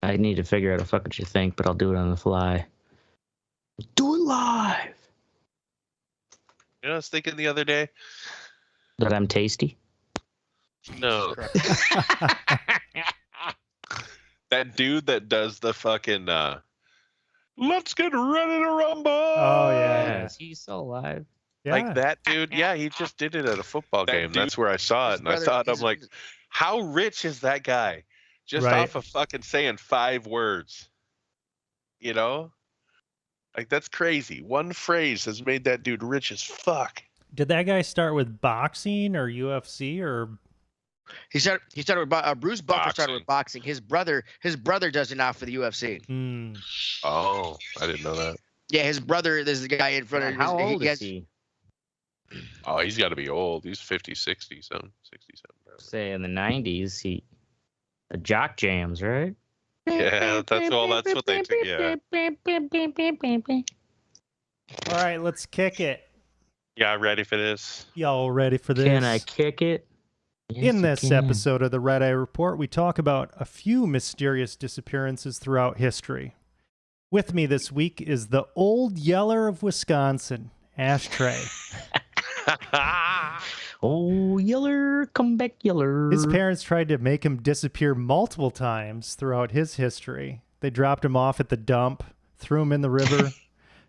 I need to figure out a fuck what you think, but I'll do it on the fly. Do it live. You know, I was thinking the other day. That I'm tasty. No. That dude that does the fucking let's get ready to rumble. Oh yeah. Is he still alive? Yeah. Like that dude. Yeah, he just did it at a football game. That's where I saw it. And I thought, I'm like, how rich is that guy? Just off of fucking saying 5 words. You know? Like, that's crazy. One phrase has made that dude rich as fuck. Did that guy start with boxing or UFC or? He started with Bruce Buffer started with boxing. His brother does it now for the UFC. Oh, I didn't know that. Yeah, his brother. There's the guy in front of. How old is he? Oh, he's got to be old. He's 50, 60, something, 67. Say in the 90s, the jock jams, right? Yeah, that's what they took. Yeah. All right, let's kick it. Yeah, ready for this? Y'all ready for this? Can I kick it? Yes, In this episode of the Red Eye Report, we talk about a few mysterious disappearances throughout history. With me this week is the Old Yeller of Wisconsin, Ashtray. Oh, Yeller, come back, Yeller. His parents tried to make him disappear multiple times throughout his history. They dropped him off at the dump, threw him in the river,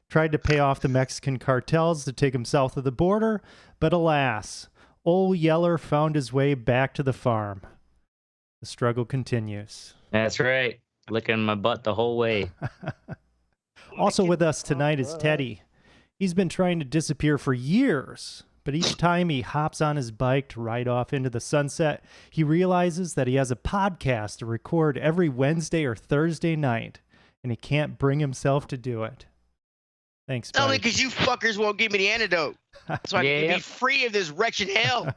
tried to pay off the Mexican cartels to take him south of the border, but alas, Old Yeller found his way back to the farm. The struggle continues. That's right. Licking my butt the whole way. Also with us tonight is Teddy. He's been trying to disappear for years, but each time he hops on his bike to ride off into the sunset, he realizes that he has a podcast to record every Wednesday or Thursday night, and he can't bring himself to do it. Thanks, Only buddy. because you fuckers won't give me the antidote. So I can be free of this wretched hell.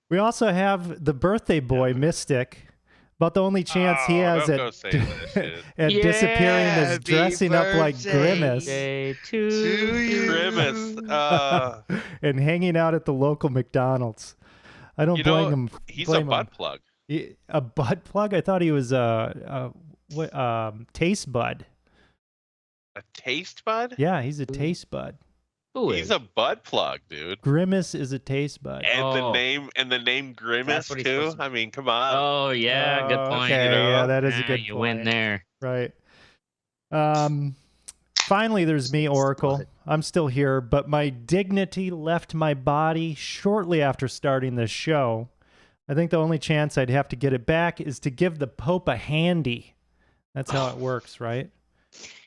We also have the birthday boy, Mystic. About the only chance he has at disappearing is dressing up like Grimace and hanging out at the local McDonald's. I don't blame him. He's a butt plug. A butt plug? I thought he was a taste bud. A taste bud? Yeah, he's a taste bud. He's a butt plug, dude. Grimace is a taste bud. And the name Grimace too. I mean, come on. Oh yeah, good point. Okay, yeah, that is a good point. You win there. Right. Finally, there's me, Oracle. I'm still here, but my dignity left my body shortly after starting this show. I think the only chance I'd have to get it back is to give the Pope a handy. That's how it works, right?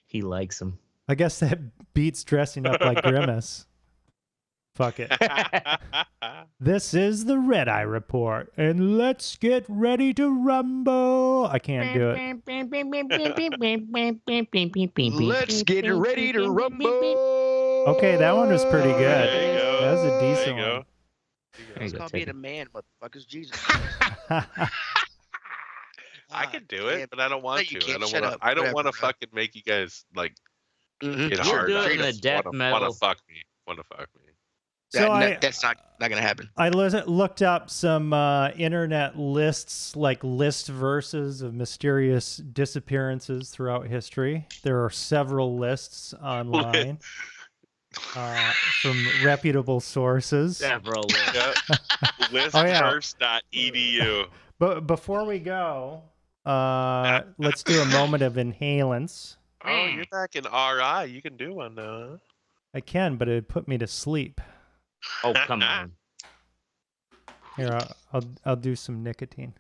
He likes him. I guess that beats dressing up like Grimace. Fuck it. This is the Red Eye Report, and let's get ready to rumble. I can't do it. Let's get ready to rumble. Okay, that one was pretty good. There you go. That was a decent one. It's called being a man, motherfuckers. Jesus. I can do it, but I don't want you to. can't. I don't want to fucking make you guys like get hard. do it in a death metal. Want to fuck me? So that's not gonna happen. I looked up some internet lists, like list verses of mysterious disappearances throughout history. There are several lists online from reputable sources. Several lists. Listverse.edu. But before we go, let's do a moment of inhalants. Oh, you're back in RI. You can do one now. Huh? I can, but it'd put me to sleep. Oh, come on. Here, I'll do some nicotine.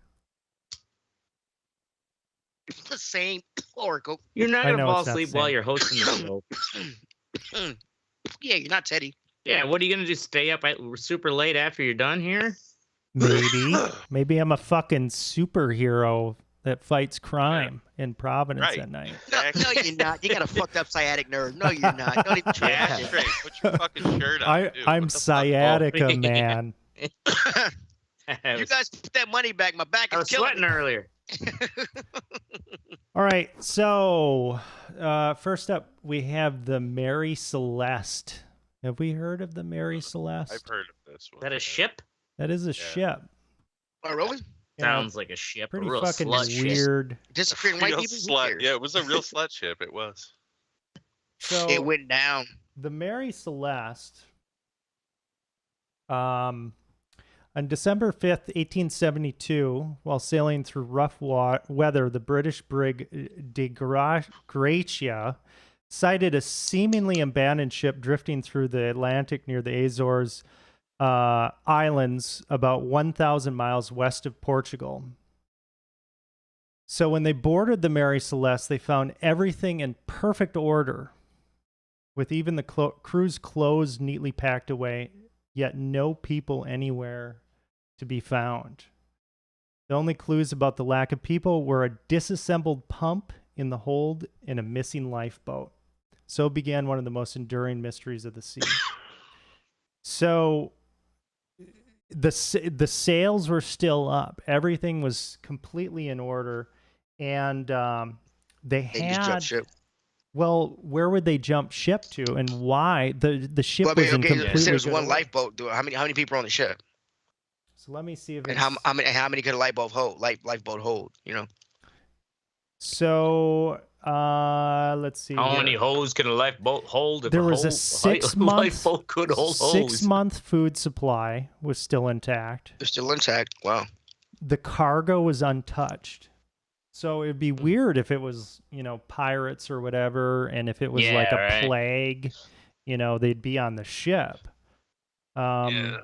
It's the same, Oracle. You're not I gonna know fall it's not the asleep while same. you're hosting the show. Yeah, you're not Teddy. Yeah, what are you gonna do? Stay up super late after you're done here? Maybe I'm a fucking superhero that fights crime in Providence at night. No, you're not. You got a fucked up sciatic nerve. No, you're not. Don't even try that. Straight. Put your fucking shirt on. Dude. I'm What the fuck? sciatica, man. You guys put that money back. My back I is was killing sweating me. earlier. All right, so first up, we have the Mary Celeste. Have we heard of the Mary Celeste? I've heard of this one. Is that a ship? That is a ship. Oh, really? Sounds like a ship, pretty a real fucking slut ship. weird. Disappearing white Real people. Who slut. cares? Yeah, it was a real slut ship. It was. So It went down. the Mary Celeste, on December 5th, 1872, while sailing through rough weather, the British brig de Gracia sighted a seemingly abandoned ship drifting through the Atlantic near the Azores Islands, about 1,000 miles west of Portugal. So when they boarded the Mary Celeste, they found everything in perfect order, with even the crew's clothes neatly packed away, yet no people anywhere to be found. The only clues about the lack of people were a disassembled pump in the hold and a missing lifeboat. So began one of the most enduring mysteries of the sea. So the sails were still up. Everything was completely in order. And they just jumped had... ship. Well, where would they jump ship to, and why? The ship Well, I mean, was in okay, completely there's good one order. lifeboat. How many people are on the ship? So let me see if And it's... how many could a lifeboat hold? Lifeboat hold, you know? So let's see. How here. many hoes can a lifeboat hold? If There a was a lifeboat could hold hoes. 6-month food supply was still intact. They're still intact. Wow. The cargo was untouched. So it'd be weird if it was, you know, pirates or whatever, and if it was like a plague, you know, they'd be on the ship. And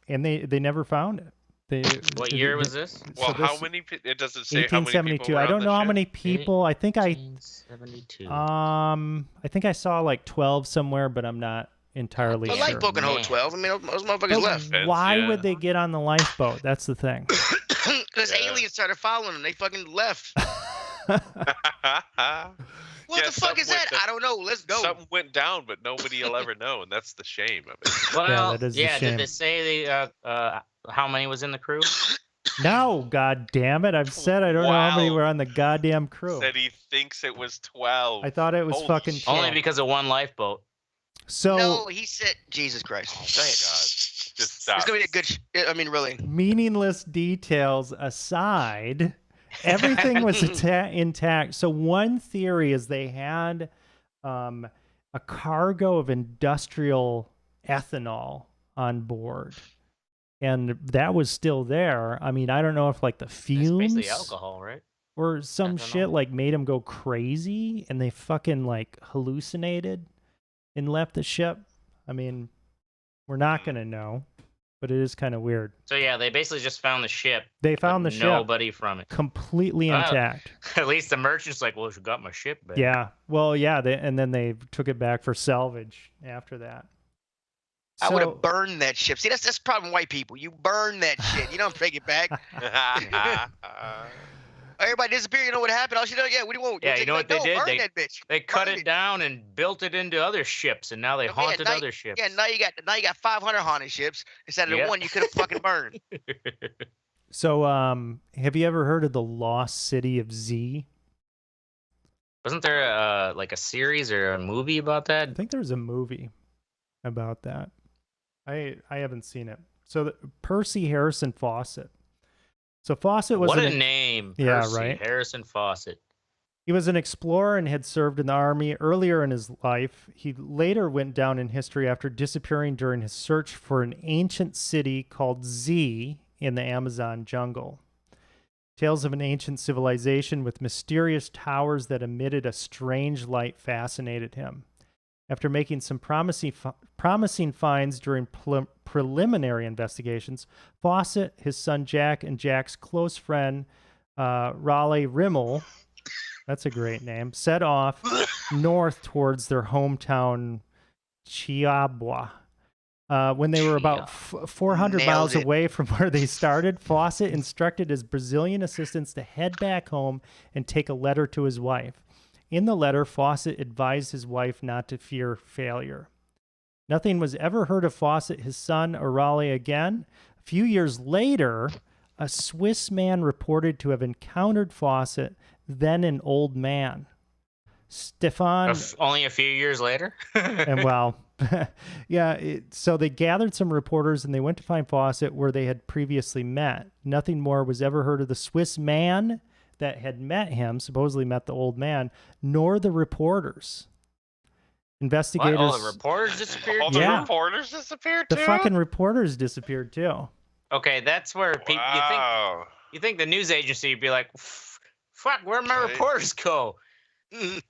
they never found it. What year was this? Well, so how many? It doesn't say how many people 1872. were I on don't the know how ship? many people. I think 1872. I think I saw like 12 somewhere, but I'm not entirely A sure. lifeboat can hold Man. 12. I mean, those motherfuckers left. Why Yeah. would they get on the lifeboat? That's the thing. Because Yeah. aliens started following them. They fucking left. What Yeah, the fuck is that? something I don't know. Let's go. Something went down, but nobody will ever know, and that's the shame of it. Well, that is the shame. did they say how many was in the crew? No, god damn it. I've said I don't know how many Wow. were on the goddamn crew. Said he thinks it was 12. I thought it was Holy fucking shit. 12. Only because of one lifeboat. So No, he said, Jesus Christ. Oh, Go ahead. God. Just stop. It's going to be a good, I mean, really. meaningless details aside, everything was intact. So one theory is they had a cargo of industrial ethanol on board, and that was still there. I mean, I don't know if like the It's fumes basically alcohol, right? or some Ethanol. shit like made them go crazy and they fucking like hallucinated and left the ship. I mean, we're not gonna know, but it is kind of weird. So yeah, they basically just found the ship. They found but the ship nobody from it. completely Wow. intact. At least the merchant's like, well, she got my ship back. Yeah. Well, yeah. And then they took it back for salvage after that. I would So- have burned that ship. See, that's the problem with white people. You burn that shit. You don't take it back. Everybody disappear. You know what happened? All she know, yeah, what do you want? Yeah, you know what they did? Burn They- that bitch. They cut Burn it down and built it into other ships, and now they Okay, haunted now- other ships. Yeah, now you got 500 haunted ships instead of the Yeah. one you could have fucking burned. So, have you ever heard of the lost city of Z? Wasn't there like a series or a movie about that? I think there's a movie about that. I haven't seen it. So Percy Harrison Fawcett. So Fawcett was What a an, name. Yeah, Percy right. Harrison Fawcett. He was an explorer and had served in the army earlier in his life. He later went down in history after disappearing during his search for an ancient city called Z in the Amazon jungle. Tales of an ancient civilization with mysterious towers that emitted a strange light fascinated him. After making some promising finds during preliminary investigations, Fawcett, his son Jack, and Jack's close friend Raleigh Rimmel, that's a great name, set off north towards their hometown Chiabwa. When they were about 400 Nailed miles it. away from where they started, Fawcett instructed his Brazilian assistants to head back home and take a letter to his wife. In the letter, Fawcett advised his wife not to fear failure. Nothing was ever heard of Fawcett, his son, or Raleigh again. A few years later, a Swiss man reported to have encountered Fawcett, then an old man. Stefan, Only a few years later. and well, Yeah, so they gathered some reporters and they went to find Fawcett where they had previously met. Nothing more was ever heard of the Swiss man that had met him, supposedly met the old man, nor the reporters. Investigators. What? All the reporters disappeared. All the reporters disappeared The too. fucking reporters disappeared too. Okay, that's where people. Wow. You think the news agency would be like, "Fuck, where'd my reporters go?"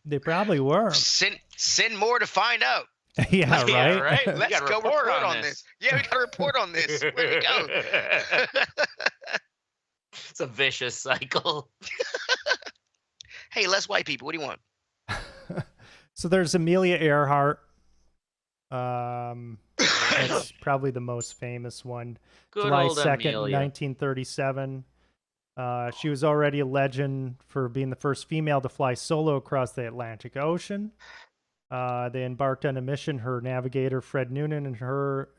They probably were. Send more to find out. Yeah, right. Yeah, right. We Let's gotta go report on on this. Yeah, we got to report on this. Where'd it go? It's a vicious cycle. Hey, less white people. What do you want? So there's Amelia Earhart. That's probably the most famous one. Good July old 2nd, Amelia. 1937. She was already a legend for being the first female to fly solo across the Atlantic Ocean. They embarked on a mission. Her navigator, Fred Noonan, and her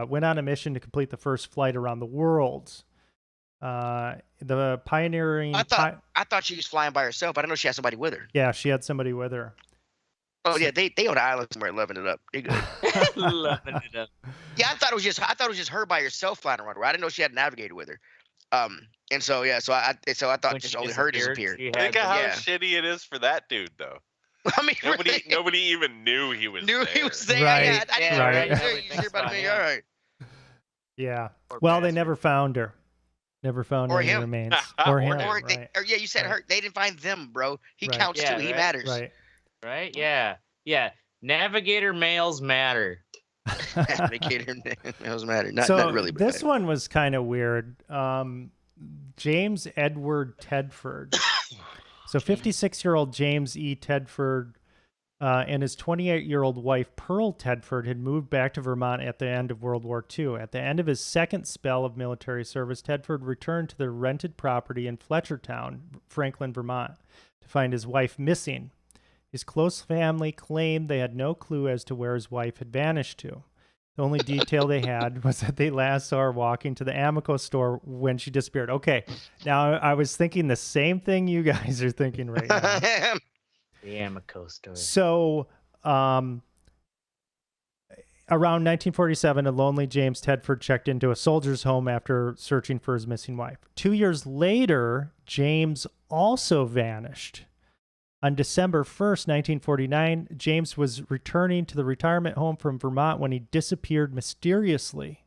went on a mission to complete the first flight around the world. The pioneering... I thought she was flying by herself. I didn't know she had somebody with her. Yeah, she had somebody with her. Oh yeah, they on the island somewhere loving it up. They good. Loving it up. Yeah, I thought it was just her by herself flying around. I didn't know she had a navigator with her. And so yeah, so I thought When just she only her disappeared. Think of how shitty it is for that dude, though. I mean, Nobody even knew he was there. he was there. Right. Yeah, I didn't Right. know. You hear about me? All right. Yeah. Poor Well, they bastard. never found her. Never found Or any him. remains. Or him. Or Right. yeah, you said Right. her. They didn't find them, bro. He Right. counts Yeah, too. He right. matters. Right. Right? Yeah. Yeah. Navigator males matter. Navigator doesn't matter. Not really. But this one was kind of weird. James Edward Tedford. So 56-year-old James E. Tedford and his 28-year-old wife Pearl Tedford had moved back to Vermont at the end of World War II. At the end of his second spell of military service, Tedford returned to their rented property in Fletchertown, Franklin, Vermont, to find his wife missing. His close family claimed they had no clue as to where his wife had vanished to. The only detail they had was that they last saw her walking to the Amico store when she disappeared. Okay, now I was thinking the same thing you guys are thinking right now. The Amico story. So, around 1947, a lonely James Tedford checked into a soldier's home after searching for his missing wife. 2 years later, James also vanished. On December 1st, 1949, James was returning to the retirement home from Vermont when he disappeared mysteriously.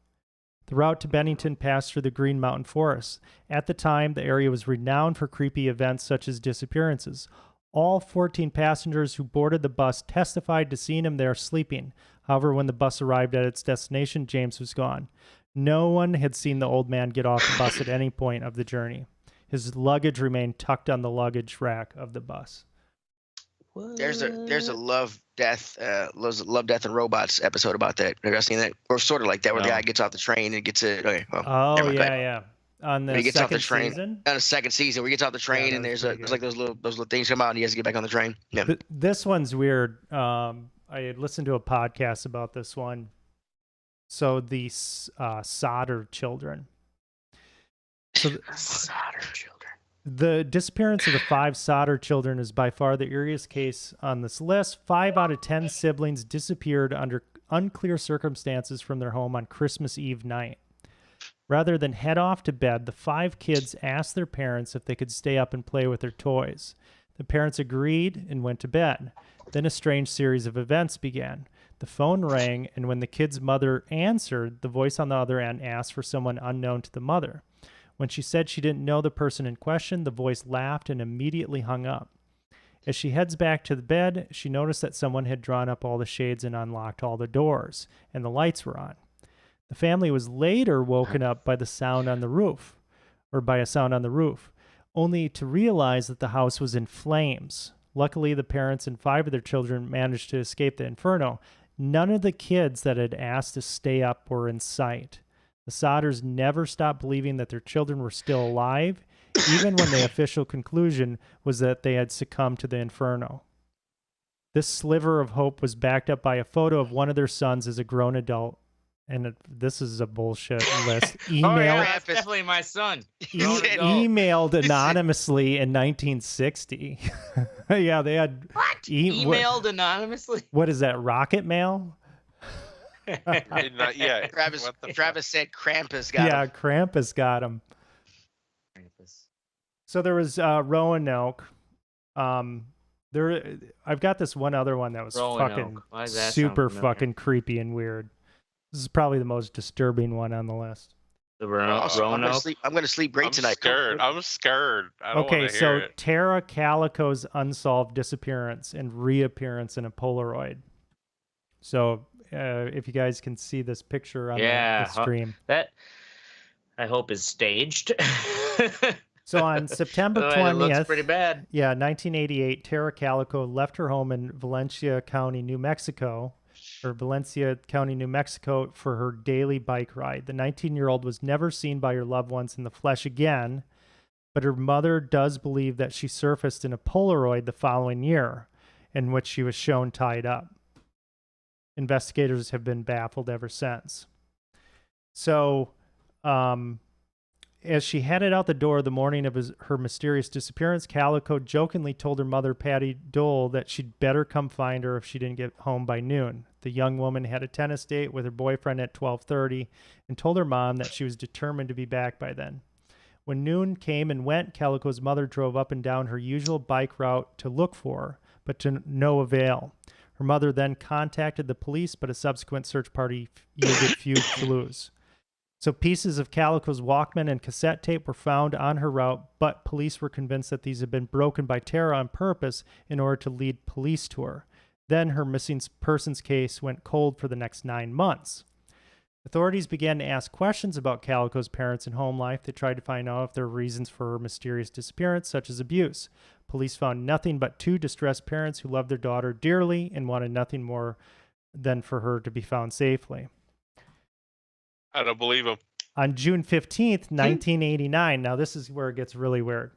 The route to Bennington passed through the Green Mountain Forest. At the time, the area was renowned for creepy events such as disappearances. All 14 passengers who boarded the bus testified to seeing him there sleeping. However, when the bus arrived at its destination, James was gone. No one had seen the old man get off the bus at any point of the journey. His luggage remained tucked on the luggage rack of the bus. There's a love, death, and robots episode about that. Have you seen that? Or sort of like that, where the No. guy gets off the train and gets it. Okay, well, Oh, never mind, go ahead. yeah. On the When he gets off the second train. season? On the second season, where he gets off the train that and was there's pretty like those little things come out and he has to get back on the train. Yeah. This one's weird. I had listened to a podcast about this one. So the Sodder children. So Solder children. the disappearance of the 5 Sodder children is by far the eeriest case on this list. 5 out of 10 siblings disappeared under unclear circumstances from their home on Christmas Eve night. Rather than head off to bed, the 5 kids asked their parents if they could stay up and play with their toys. The parents agreed and went to bed. Then a strange series of events began. The phone rang, and when the kid's mother answered, the voice on the other end asked for someone unknown to the mother. When she said she didn't know the person in question, the voice laughed and immediately hung up. As she heads back to the bed, she noticed that someone had drawn up all the shades and unlocked all the doors, and the lights were on. The family was later woken up by a sound on the roof, only to realize that the house was in flames. Luckily, the parents and 5 of their children managed to escape the inferno. None of the kids that had asked to stay up were in sight. The Sodders never stopped believing that their children were still alive, even when the official conclusion was that they had succumbed to the inferno. This sliver of hope was backed up by a photo of one of their sons as a grown adult. And this is a bullshit list. Oh, yeah, that's definitely my son. Emailed anonymously in 1960. Yeah, they had... What? Emailed anonymously? What is that, Rocket Mail? Not yet. Travis said Krampus got him. Krampus got him. So there was Roanoke. I've got this one other one that was fucking super fucking creepy and weird. This is probably the most disturbing one on the list. The Roanoke. I'm gonna sleep great tonight. I'm scared. I don't Okay, want to so hear it. Tara Calico's unsolved disappearance and reappearance in a Polaroid. So if you guys can see this picture on the stream, that I hope is staged. So on September 20th, it looks pretty bad. Yeah, 1988, Tara Calico left her home in Valencia County, New Mexico, for her daily bike ride. The 19-year-old was never seen by her loved ones in the flesh again, but her mother does believe that she surfaced in a Polaroid the following year, in which she was shown tied up. Investigators have been baffled ever since. So, as she headed out the door the morning of her mysterious disappearance, Calico jokingly told her mother, Patty Dole, that she'd better come find her if she didn't get home by noon. The young woman had a tennis date with her boyfriend at 12:30 and told her mom that she was determined to be back by then. When noon came and went, Calico's mother drove up and down her usual bike route to look for her, but to no avail. Her mother then contacted the police, but a subsequent search party yielded few clues. So pieces of Calico's Walkman and cassette tape were found on her route, but police were convinced that these had been broken by Tara on purpose in order to lead police to her. Then her missing persons case went cold for the next 9 months. Authorities began to ask questions about Calico's parents and home life. They tried to find out if there were reasons for her mysterious disappearance, such as abuse. Police found nothing but 2 distressed parents who loved their daughter dearly and wanted nothing more than for her to be found safely. I don't believe him. On June 15th, 1989, now this is where it gets really weird.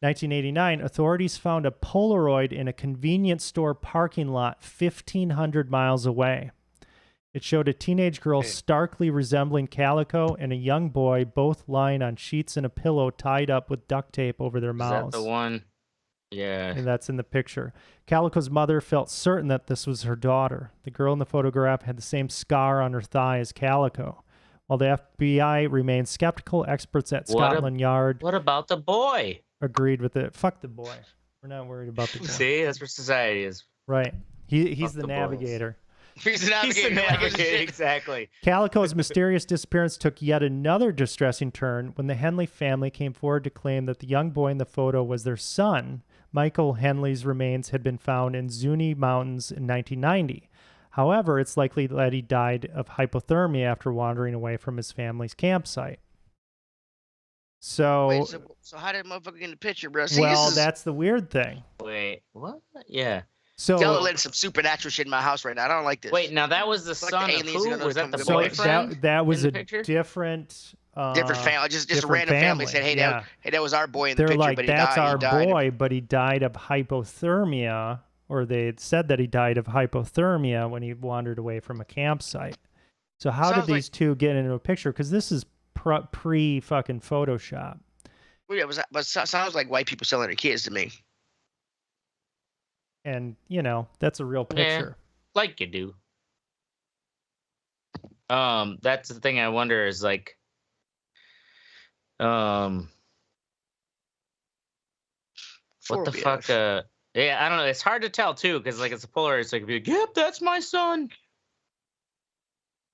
1989, authorities found a Polaroid in a convenience store parking lot 1,500 miles away. It showed a teenage girl starkly resembling Calico and a young boy, both lying on sheets and a pillow tied up with duct tape over their mouths. Is that the one? Yeah. And that's in the picture. Calico's mother felt certain that this was her daughter. The girl in the photograph had the same scar on her thigh as Calico. While the FBI remained skeptical, experts at Scotland Yard... What about the boy? Agreed with it. Fuck the boy. We're not worried about the boy. See, that's where society is. Right. He's the navigator. He's the navigator. Exactly. Calico's mysterious disappearance took yet another distressing turn when the Henley family came forward to claim that the young boy in the photo was their son. Michael Henley's remains had been found in Zuni Mountains in 1990. However, it's likely that he died of hypothermia after wandering away from his family's campsite. So, wait, so how did motherfucker get in the picture, bro? See, that's the weird thing. Wait, what? Yeah. So y'all are letting some supernatural shit in my house right now. I don't like this. Wait, now that was the son of who? Was that the boyfriend? That was a picture? different family. Just a random family said, "Hey, that was our boy in the They're picture." Like, but that's our died. boy, but he died of hypothermia, or they had said that he died of hypothermia when he wandered away from a campsite. So how did these two get into a picture? Because this is pre fucking Photoshop. Well, yeah, but sounds like white people selling their kids to me. And that's a real picture. Yeah, like you do. That's the thing I wonder is like, what the fuck? Yeah, I don't know. It's hard to tell too, because like it's a Polaroid. It's like, yep, that's my son.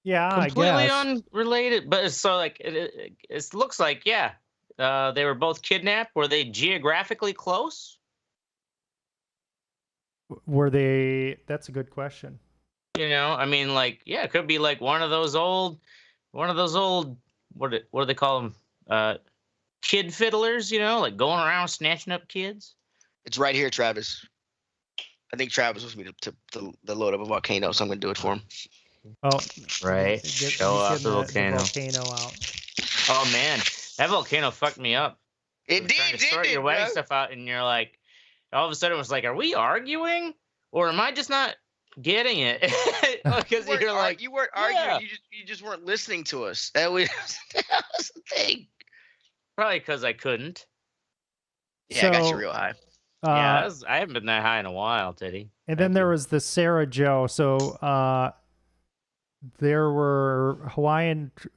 Yeah, completely I guess. Unrelated, but it's so like it looks like they were both kidnapped. Were they geographically close? Were they? That's a good question. I mean, like, yeah, it could be like one of those old, what do they call them? Kid fiddlers, like going around snatching up kids. It's right here, Travis. I think Travis wants me to load up a volcano, so I'm gonna do it for him. Oh, right. Show off the volcano. Out. Oh man, that volcano fucked me up. It did. Trying to sort your wedding stuff out, and you're like, all of a sudden it was like, are we arguing, or am I just not getting it? Because you're like, you weren't arguing. You just weren't listening to us. That was the thing. Probably because I couldn't. Yeah, I got you real high. I haven't been that high in a while, Teddy. And then there was the Sarah Joe. So there were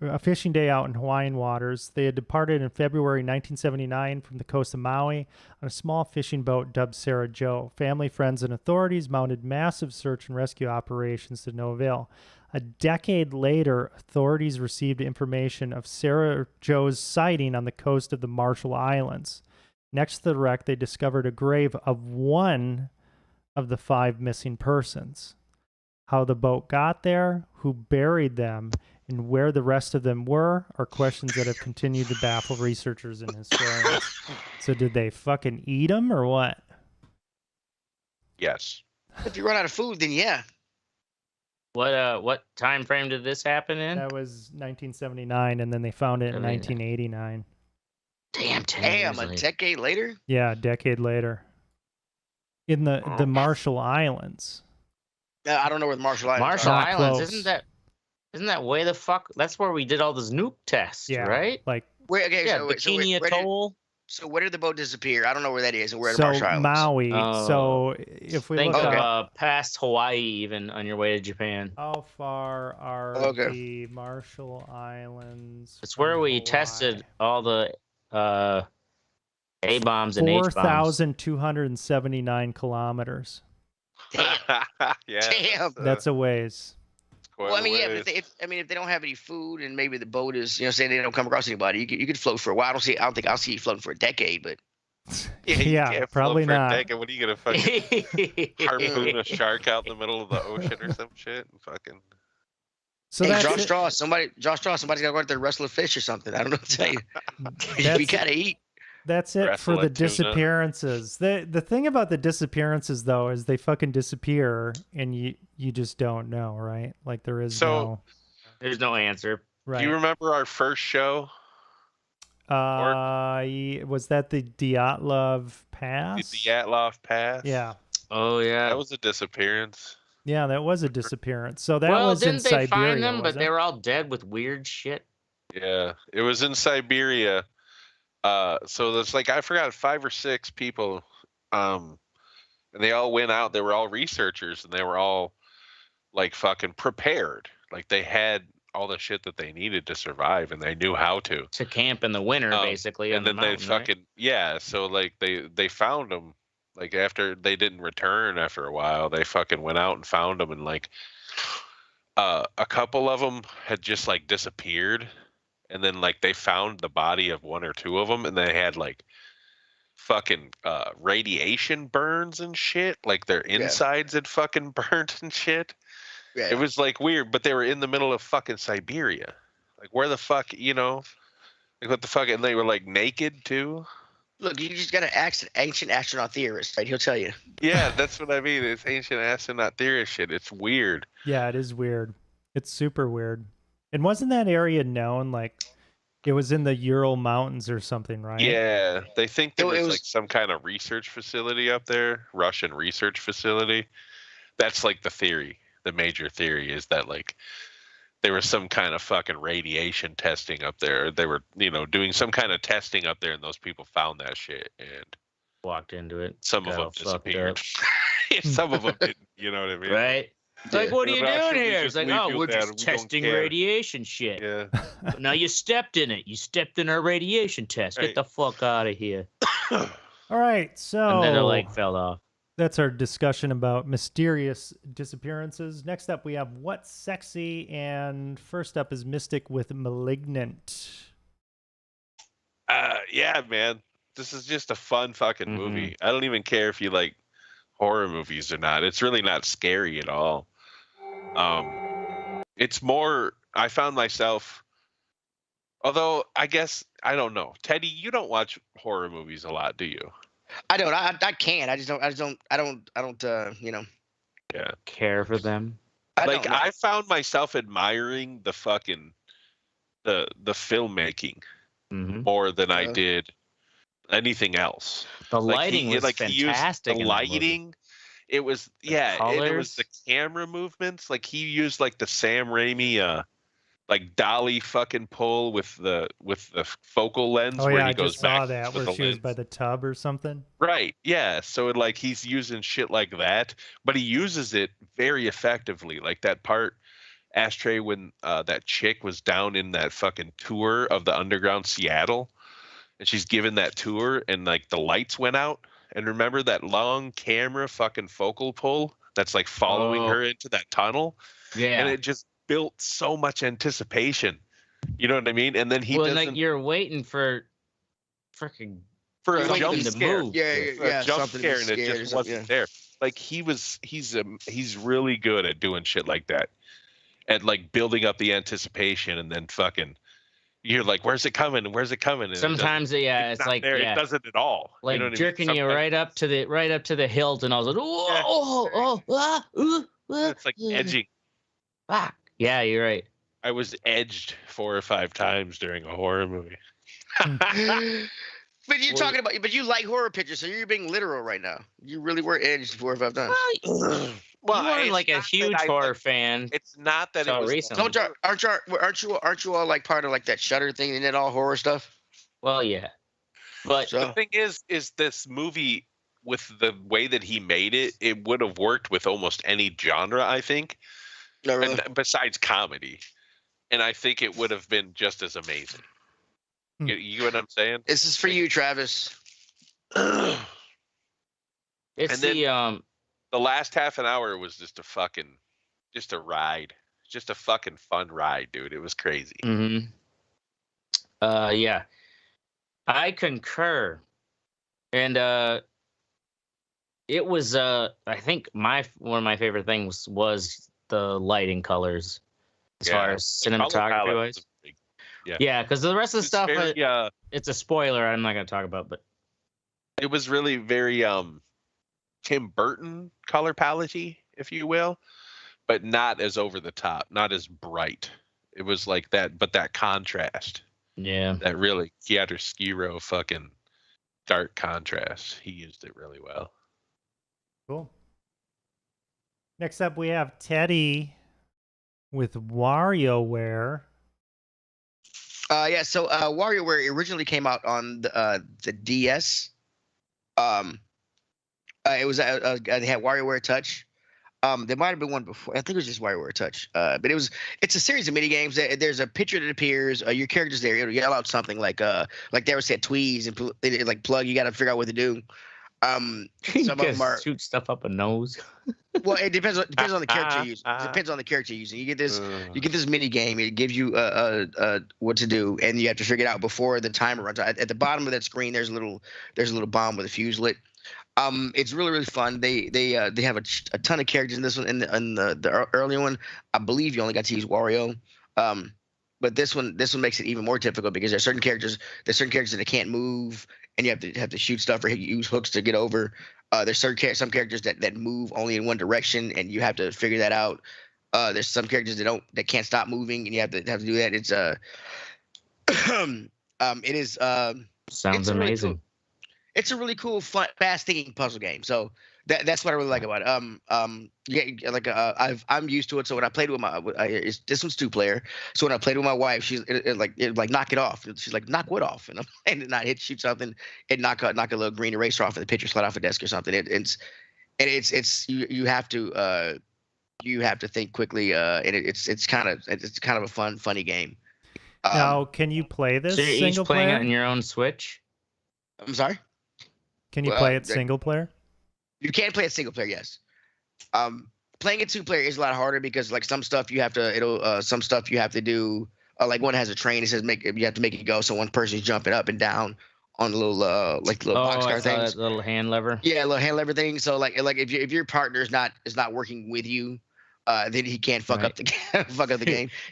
a fishing day out in Hawaiian waters. They had departed in February 1979 from the coast of Maui on a small fishing boat dubbed Sarah Joe. Family, friends, and authorities mounted massive search and rescue operations to no avail. A decade later, authorities received information of Sarah Joe's sighting on the coast of the Marshall Islands. Next to the wreck, they discovered a grave of one of the 5 missing persons. How the boat got there, who buried them, and where the rest of them were are questions that have continued to baffle researchers and historians. So did they fucking eat them or what? Yes. If you run out of food, then yeah. What time frame did this happen in? That was 1979, and then they found it in 1989. Damn, a decade later? Yeah, a decade later. In the Marshall Islands. I don't know where the Marshall Islands Marshall are. Islands, close. isn't that way the fuck? That's where we did all those nuke tests, Yeah, right? like Where, okay, Yeah, so Bikini Atoll. So where did the boat disappear? I don't know where that is, and where are the so Marshall Islands? Maui. Oh. So if we Think look of up, past Hawaii, even on your way to Japan. how far are Okay. the Marshall Islands? It's where from we Hawaii? tested all the A bombs and H bombs. 4,279 kilometers. Yeah. Damn. That's a ways. quite Well, I mean, a yeah, ways. but if they don't have any food and maybe the boat is, say they don't come across anybody, you could float for a while. I don't think I'll see you floating for a decade, but you Yeah, can't float probably for a not. decade. What are you gonna fucking harpoon a shark out in the middle of the ocean or some shit? And fucking. So hey, that's Josh it. Straw, somebody's got to go out there and wrestle a fish or something. I don't know what to tell you. we That's- gotta eat. That's it Wrestle for the a tuna. disappearances. The thing about the disappearances though is they fucking disappear and you just don't know, right? Like there is So- There's no answer. right. Do you remember our first show? Was that the Dyatlov Pass? The Dyatlov Pass? Yeah. Oh yeah. That was a disappearance. Yeah, that was a disappearance. So that well, was in didn't they Siberia, find them? But wasn't they it? were all dead with weird shit. Yeah, it was in Siberia. So there's like, I forgot, 5 or 6 people, and they all went out. They were all researchers, and they were all like fucking prepared. Like they had all the shit that they needed to survive, and they knew how to. To camp in the winter, basically. And on then the they mountain, right? fucking yeah. So like they found them. Like after they didn't return after a while, they fucking went out and found them, and like a couple of them had just like disappeared. And then like they found the body of 1 or 2 of them, and they had like fucking radiation burns and shit. Like their insides had fucking burnt and shit. Yeah. It was like weird, but they were in the middle of fucking Siberia. Like where the fuck, like what the fuck? And they were like naked too. Look, you just got to ask an ancient astronaut theorist, right? He'll tell you. Yeah, that's what I mean. It's ancient astronaut theory shit. It's weird. Yeah, it is weird. It's super weird. And wasn't that area known like it was in the Ural Mountains or something, right? Yeah, they think there It was was- like some kind of research facility up there, Russian research facility. That's like the theory. The major theory is that like there was some kind of fucking radiation testing up there. They were, doing some kind of testing up there, and those people found that shit, and Walked into it. some of got them all fucked disappeared. Some of them didn't. You know what I mean? Right? It's like, what are The you doing Russians here? just It's like, leave oh, you we're there. just We don't testing care. radiation shit. Yeah. But now you stepped in it. You stepped in our radiation test. Get Right. the fuck out of here. All right, so And then the leg fell off. that's our discussion about mysterious disappearances. Next up, we have What's Sexy, and first up is Mystic with Malignant. Yeah, man. This is just a fun fucking Mhm. movie. I don't even care if you like horror movies or not. It's really not scary at all. It's more, I found myself, although I guess, I don't know. Teddy, you don't watch horror movies a lot, do you? I don't. I can't. I don't. Yeah. Care for them. Like don't know. I found myself admiring the fucking the filmmaking Hmm. more than I Yeah. did anything else. The Like, lighting was he used fantastic. the in that movie. lighting. It was it was the colors. camera movements. Like he used like the Sam Raimi like dolly fucking pull with the focal lens Oh where yeah, he I goes just saw back that with where the she was lens. by the tub or something. Right. Yeah. So like he's using shit like that, but he uses it very effectively. Like that part Ashtray when that chick was down in that fucking tour of the underground Seattle, and she's given that tour, and like the lights went out, and remember that long camera fucking focal pull that's like following her into that tunnel, and it just built so much anticipation. You know what I mean? And then he doesn't. Like you're waiting for freaking for a jump scare. Move. Yeah, a jump something scare, to and it be scared just or wasn't something, there. Like he's really good at doing shit like that, at like building up the anticipation, and then fucking you're like, where's it coming? Where's it coming? And sometimes it's like there. It doesn't at all. Like you know what jerking I mean? you right up to the hilt, and I was like, It's like edging. Fuck. Yeah, you're right. I was edged 4 or 5 times during a horror movie. But you're talking about, but you like horror pictures, so you're being literal right now. You really were edged 4 or 5 times. Well, you weren't like a huge horror fan. It's not that it was recently. Aren't you all like part of like that Shudder thing? Isn't it all horror stuff? Well, yeah. But the thing is this movie, with the way that he made it, it would have worked with almost any genre, I think. No, really. And besides comedy. And I think it would have been just as amazing. You know what I'm saying? This is for you, Travis. it's the last half an hour was just a ride. Just a fucking fun ride, dude. It was crazy. Mm-hmm. Yeah. I concur. And it was I think one of my favorite things was the lighting colors as far as cinematography wise. Yeah, because the rest of the stuff, it's a spoiler. I'm not going to talk about, but it was really very Tim Burton color palette-y, if you will, but not as over the top, not as bright. It was like that, but that contrast. Yeah, that really chiaroscuro fucking dark contrast. He used it really well. Cool. Next up, we have Teddy with WarioWare. So WarioWare originally came out on the DS. It was they had WarioWare Touch. There might have been one before. I think it was just WarioWare Touch. But it's a series of mini games. There's a picture that appears. Your character's there. It'll yell out something like they always said tweeze and like plug. You got to figure out what to do. Some of them are shoot stuff up a nose. Well, it depends on the character you use. It depends on the character you're using. You get this mini game. It gives you what to do, and you have to figure it out before the timer runs out. At the bottom of that screen, there's a little bomb with a fuse lit. It's really, really fun. They have a ton of characters in this one. In the earlier one, I believe you only got to use Wario. But this one makes it even more difficult because there's certain characters that can't move, and you have to shoot stuff or use hooks to get over. There's some characters that move only in one direction, and you have to figure that out. There's some characters that can't stop moving, and you have to do that. It's sounds amazing. Really cool. It's a really cool, fun, fast-thinking puzzle game. So that's what I really like about it. I'm used to it. So when I played with this one's 2-player. So when I played with my wife, it like knock it off. She's like, knock what off? And I'm and not shoot something, and knock a little green eraser off, and the picture slide off a desk or something. You have to think quickly. And it's kind of a funny game. Now, can you play this? So you're each single playing player? it on your own Switch? I'm sorry. Can you play it single player? You can play it single player, yes. Playing it 2-player is a lot harder because like some stuff you have to do. Like one has a train. It says you have to make it go. So one person's jumping up and down on the little boxcar things. That little hand lever. Yeah, little hand lever thing. So like if your partner is not working with you, then he can't fuck up the game.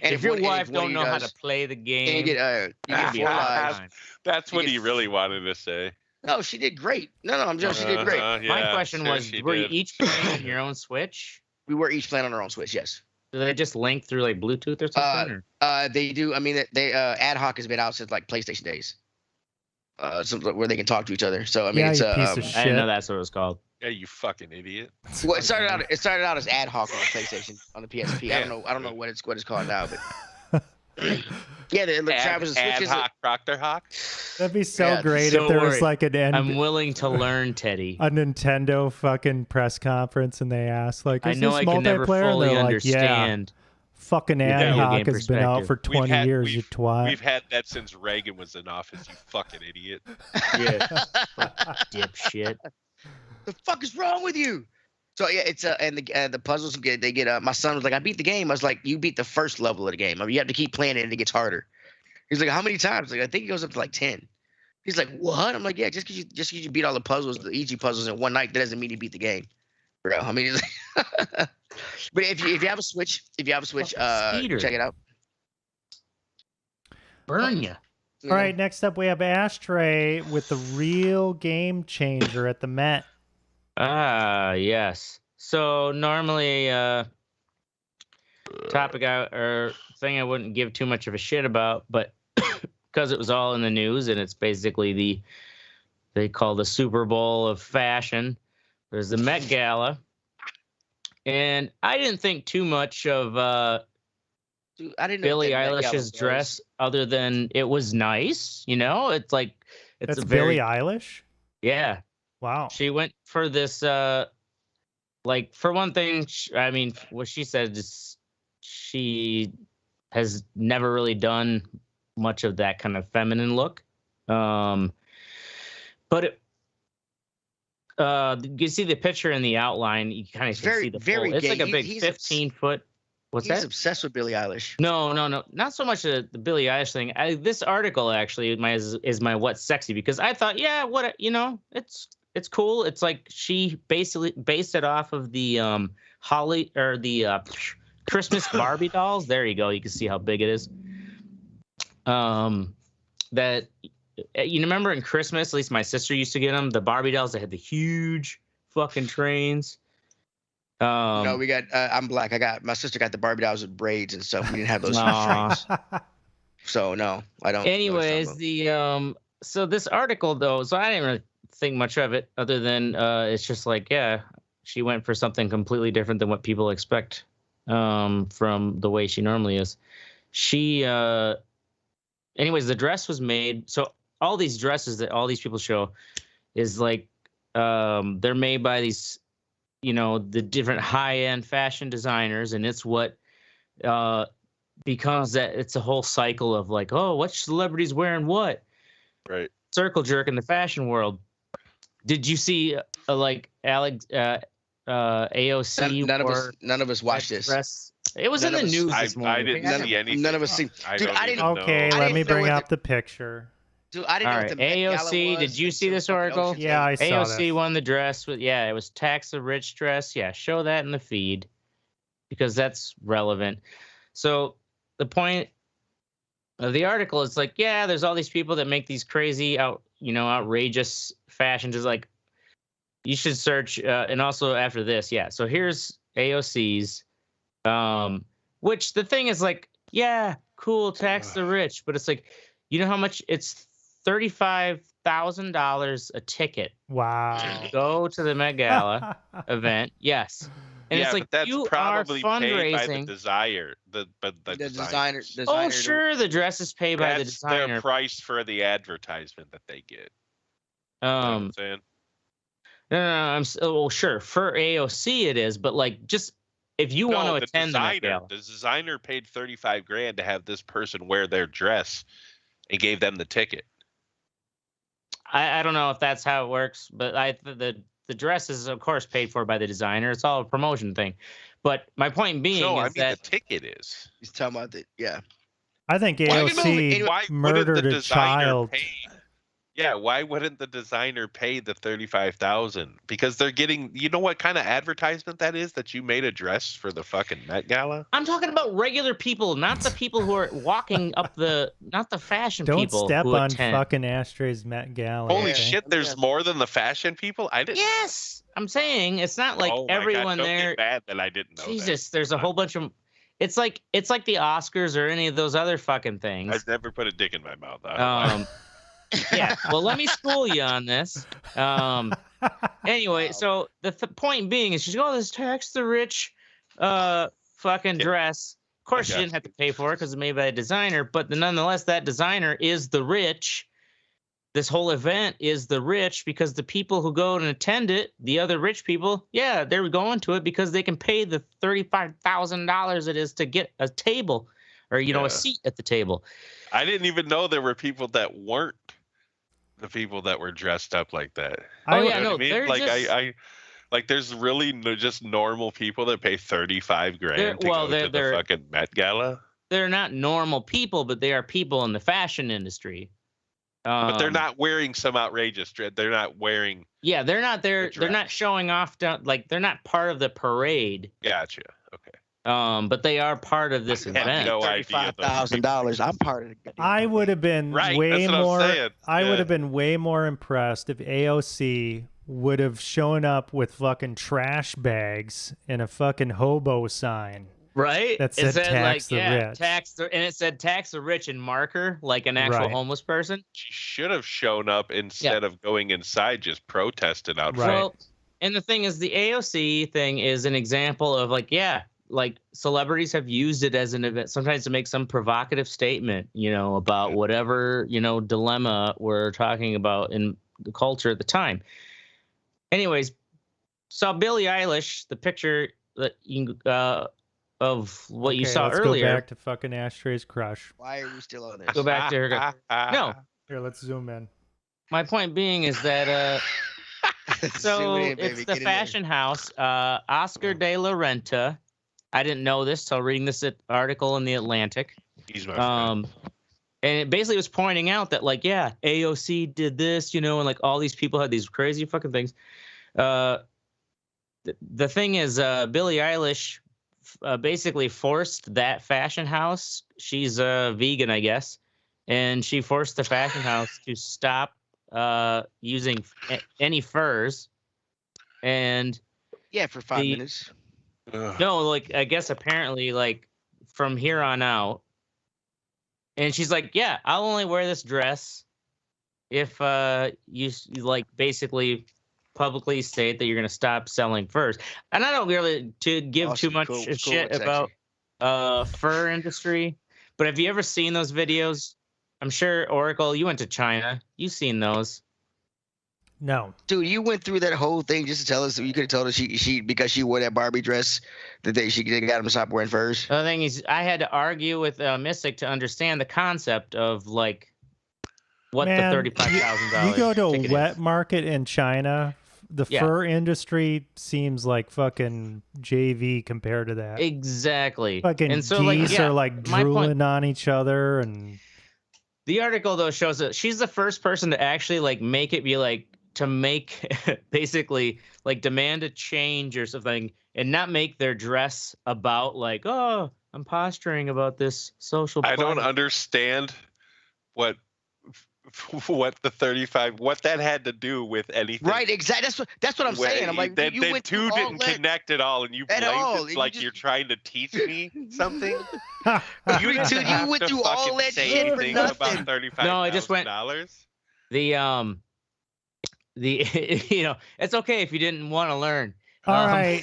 And if your wife don't know how to play the game, you get 4 lives. That's what he really wanted to say. No, she did great. No, I'm just she did great. My question was, were you each playing on your own Switch? We were each playing on our own Switch, yes. Do they just link through like Bluetooth or something? They do. I mean, they ad hoc has been out since like PlayStation days. Where they can talk to each other. So I mean, it's a piece of shit. I didn't know that's what it was called. Yeah, you fucking idiot. Well, it started out as ad hoc on the PlayStation, on the PSP. I don't know what it's called now, but yeah, Travis ad hoc Proctor Hawk. That'd be so great if there was like I'm willing to learn, Teddy. A Nintendo fucking press conference, and they ask like, "Is I know this I can never multiplayer?" fully and they're understand. like, "Yeah, Fucking ad hoc has been out for 20 years, you twat. We've had that since Reagan was in office, you fucking idiot. Yeah. Dipshit. The fuck is wrong with you? So yeah, it's and the puzzles they get. My son was like, I beat the game. I was like, you beat the first level of the game. I mean, you have to keep playing it and it gets harder. He's like, how many times? Like, I think it goes up to like 10. He's like, what? I'm like, yeah, just because you beat all the puzzles, the easy puzzles in one night, that doesn't mean you beat the game, bro. I mean, it's like but if you have a Switch, check it out. Burn you. All right, next up we have Ashtray with the real game changer at the Met. Yes. So normally, topic or thing I wouldn't give too much of a shit about, but because it was all in the news and it's basically they call the Super Bowl of fashion. There's the Met Gala, and I didn't think too much of Dude, I didn't know Billie Eilish's dress, other than it was nice. You know, it's like That's Billie Eilish. Yeah. Wow. She went for this, like, for one thing, I mean, what she said is she has never really done much of that kind of feminine look. But you see the picture in the outline, you kind of see the full. It's like a big 15-foot. What's that? He's obsessed with Billie Eilish. No, not so much the Billie Eilish thing. This article actually is my what's sexy, because I thought, yeah, it's cool. It's like she basically based it off of the Christmas Barbie dolls. There you go. You can see how big it is. That you remember in Christmas, at least my sister used to get them, the Barbie dolls that had the huge fucking trains. No, we got. I'm black. My sister got the Barbie dolls with braids and stuff. We didn't have those trains. So no, I don't. Anyways, so this article though, so I didn't really think much of it, other than it's just like, yeah, she went for something completely different than what people expect from the way she normally is. She, anyways, the dress was made. So all these dresses that all these people show is like they're made by these, the different high-end fashion designers, and it's what becomes that it's a whole cycle of like, oh, what celebrity's wearing what? Right. Circle jerk in the fashion world. Did you see like Alex AOC? None of us watched this. Dress? It was in the news this morning. I didn't see anything. None of us seen. Dude, I didn't. Okay, let me bring up the picture. Dude, I didn't know what the Met Gala AOC, was. did you see this article? Yeah, I saw AOC won the dress with, it was Tax the Rich dress. Yeah, show that in the feed because that's relevant. So the point of the article is like, yeah, there's all these people that make these crazy outrageous fashions. Is like, you should search, and also after this, yeah. So here's AOC's, which the thing is like, yeah, cool, tax the rich, but it's like, you know how much it's $35,000 a ticket. Wow. To go to the Met Gala event. Yes. And it's like, but that's you probably are fundraising. paid by the designer. The designer. Oh, sure, the dress is paid by the designer. That's their price for the advertisement that they get. You know what I'm saying? No, sure. For AOC it is, but like, just if you want to attend the Met Gala. The designer paid $35,000 to have this person wear their dress and gave them the ticket. I don't know if that's how it works, but the dress is of course paid for by the designer. It's all a promotion thing. But my point being is that the ticket is. He's talking about the I think AOC murdered a child. Yeah, why wouldn't the designer pay the $35,000? Because they're getting, you know what kind of advertisement that is, that you made a dress for the fucking Met Gala? I'm talking about regular people, not the people who are walking up not the fashion people. Don't step on fucking Ashtray's Met Gala. Holy shit, there's more than the fashion people? I didn't. Yes, I'm saying it's not like everyone there. Bad that I didn't know. Jesus, there's a whole bunch of. It's like the Oscars or any of those other fucking things. I've never put a dick in my mouth. Yeah, well, let me school you on this. Anyway, so the point being is she's got this tax the rich fucking dress. Of course, she didn't have to pay for it because it's made by a designer, but nonetheless, that designer is the rich. this whole event is the rich, because the people who go and attend it, the other rich people, yeah, they're going to it because they can pay the $35,000 it is to get a table or, a seat at the table. I didn't even know there were people that weren't the people that were dressed up like that. Oh, yeah, no, they're like like there's really just normal people that pay $35,000 to go to the fucking Met Gala. They're not normal people, but they are people in the fashion industry. But they're not wearing some outrageous dress. They're not wearing. Yeah, they're not there. They're not showing off. Like they're not part of the parade. Gotcha. Okay. But they are part of this event. No idea. $35,000. I'm part of the. I would have been way more. I would have been way more impressed if AOC would have shown up with fucking trash bags and a fucking hobo sign. Right? That said tax the rich. And it said tax the rich in marker, like an actual homeless person. She should have shown up instead of going inside, just protesting out front. Well, and the thing is, the AOC thing is an example of like celebrities have used it as an event sometimes to make some provocative statement, about whatever, dilemma we're talking about in the culture at the time. Anyways, saw Billie Eilish, the picture that you of what you saw earlier. Go back to fucking Ashtray's crush. Why are we still on this? Go back to her. No. Here, let's zoom in. My point being is that so it's the fashion house, Oscar de la Renta. I didn't know this till reading this article in the Atlantic. He's my friend. And it basically was pointing out that AOC did this, and all these people had these crazy fucking things. The thing is, Billie Eilish basically forced that fashion house. She's a vegan, I guess, and she forced the fashion house to stop using any furs. And for 5 minutes. No, I guess apparently from here on out. And she's like, yeah, I'll only wear this dress if you basically publicly state that you're going to stop selling furs. And I don't really give too much shit about fur industry, but have you ever seen those videos? I'm sure, Oracle, you went to China. You've seen those. No. Dude, you went through that whole thing just to tell us. You could have told us she because she wore that Barbie dress that they got him to stop wearing furs. The thing is, I had to argue with Mystic to understand the concept of what the $35,000. You go to a wet market in China, the fur industry seems like fucking JV compared to that. Exactly. Fucking geese are drooling on each other, and the article though shows that she's the first person to actually make it be to make basically demand a change or something, and not make their dress about oh, I'm posturing about this social I don't understand what the 35 what that had to do with anything. Right, exactly. That's what I'm saying. I'm like, they two didn't connect at all, and you blamed it like you're trying to teach me something. You went through all that shit for nothing. About $35,000. No, I just went it's okay if you didn't want to learn. All right.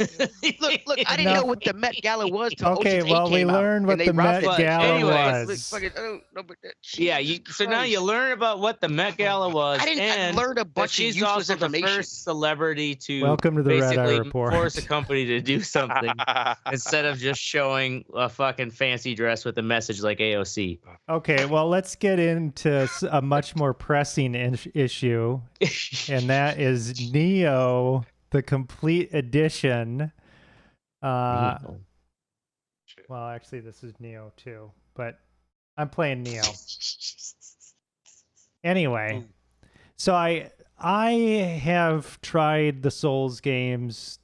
Look, I didn't know what the Met Gala was. Okay, well, we learned what the Met Gala was. So now you learn about what the Met Gala was. I learned a bunch of useless information. The first celebrity to welcome to the basically report. Force a company to do something instead of just showing a fucking fancy dress with a message like AOC. Okay, well, let's get into a much more pressing issue, and that is Neo. The complete edition. Well, actually, this is Neo too, but I'm playing Neo. Anyway, so I have tried the Souls games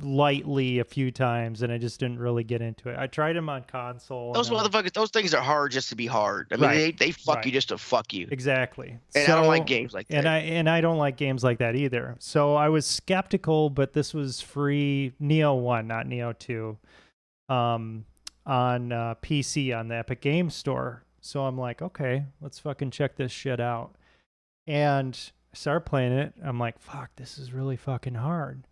lightly a few times, and I just didn't really get into it. I tried them on console. Those motherfuckers, those things are hard just to be hard. I mean, they fuck you just to fuck you. Exactly. And I don't like games like that. And I don't like games like that either. So I was skeptical, but this was free. Neo 1, not Neo 2, on PC on the Epic Games Store. So I'm like, okay, let's fucking check this shit out. And I started playing it. I'm like, fuck, this is really fucking hard.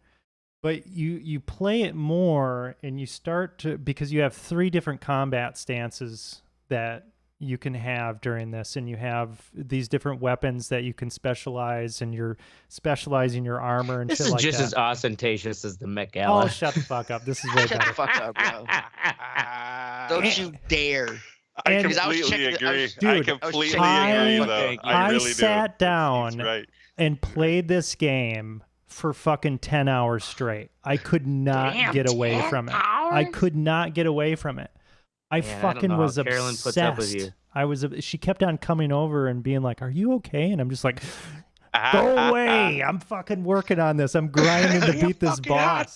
But you play it more, and you start to, because you have 3 different combat stances that you can have during this, and you have these different weapons that you can specialize, and you're specializing your armor and this shit is like just that. as ostentatious as the Met Gala. Oh, shut the fuck up. This is way Shut better. the fuck up, bro. Don't you dare. I And- completely agree. Dude, I completely I- agree, though. I really sat do. down He's right. and played this game for fucking 10 hours straight. I could not get away from it. I could not get away from it. I fucking was Carolyn obsessed. puts up with you. She kept on coming over and being like, "Are you okay?" And I'm just like, "Go away. I'm fucking working on this. I'm grinding to beat this boss."